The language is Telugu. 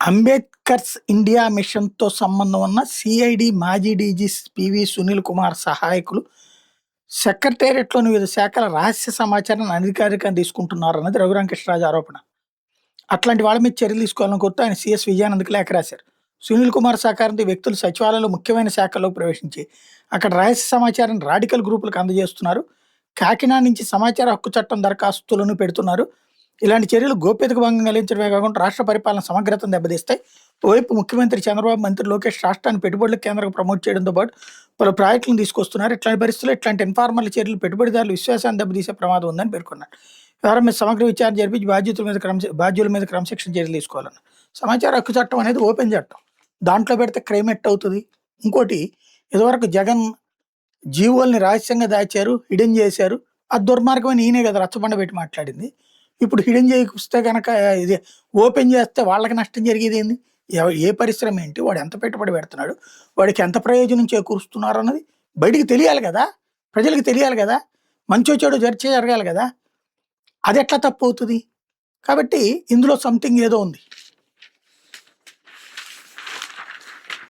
అంబేద్కర్స్ ఇండియా మిషన్‌తో సంబంధం ఉన్న సిఐడి మాజీ డీజీ పివి సునీల్ కుమార్ సహాయకులు సెక్రటేరియట్‌లోని వివిధ శాఖల రహస్య సమాచారాన్ని అనధికారికంగా తీసుకుంటున్నారన్నది రఘురామకృష్ణరాజు ఆరోపణ. అట్లాంటి వాళ్ళ మీద చర్యలు తీసుకోవాలని కోరుతూ ఆయన సీఎస్ విజయానంద్‌కి లేఖ రాశారు. సునీల్ కుమార్ సహకారంతో ఈ వ్యక్తులు సచివాలయంలో ముఖ్యమైన శాఖల్లోకి ప్రవేశించి అక్కడ రహస్య సమాచారాన్ని రాడికల్ గ్రూపులకు అందజేస్తున్నారు. కాకినాడ నుంచి సమాచార హక్కు చట్టం దరఖాస్తులను పెడుతున్నారు. ఇలాంటి చర్యలు గోప్యతకు భంగం కలిగించడమే కాకుండా రాష్ట్ర పరిపాలన సమగ్రతను దెబ్బతీస్తాయి. ఓవైపు ముఖ్యమంత్రి చంద్రబాబు, మంత్రి లోకేష్ రాష్ట్రాన్ని పెట్టుబడుల కేంద్రంగా ప్రమోట్ చేయడంతో పాటు పలు ప్రాజెక్టులను తీసుకొస్తున్నారు. ఇట్లాంటి పరిస్థితుల్లో ఇట్లాంటి ఇన్ఫార్మల్ చర్యలు పెట్టుబడిదారుల విశ్వాసాన్ని దెబ్బతీసే ప్రమాదం ఉందని పేర్కొన్నారు. వ్యవహారం మీద సమగ్ర విచారణ జరిపించి బాధ్యుల మీద క్రమశిక్షణ చర్యలు తీసుకోవాలన్నారు. సమాచార హక్కు చట్టం అనేది ఓపెన్ చట్టం. దాంట్లో పెడితే క్రైమ్ ఎట్ అవుతుంది. ఇంకోటి, ఇదివరకు జగన్ జీవోల్ని రహస్యంగా దాచారు, హిడెన్ చేశారు. ఆ దుర్మార్గమైన ఈయనే కదా రచ్చబండ పెట్టి మాట్లాడింది. ఇప్పుడు హిడెన్ చేయకొస్తే కనుక ఇది ఓపెన్ చేస్తే వాళ్ళకి నష్టం జరిగేది ఏంది? ఏ పరిశ్రమ ఏంటి, వాడు ఎంత పెట్టుబడి పెడుతున్నాడు, వాడికి ఎంత ప్రయోజనం చేకూరుస్తున్నారు అన్నది బయటికి తెలియాలి కదా, ప్రజలకు తెలియాలి కదా, మంచో చెడు చర్చ జరగాలి కదా. అది ఎట్లా తప్పు అవుతుంది? కాబట్టి ఇందులో సంథింగ్ ఏదో ఉంది.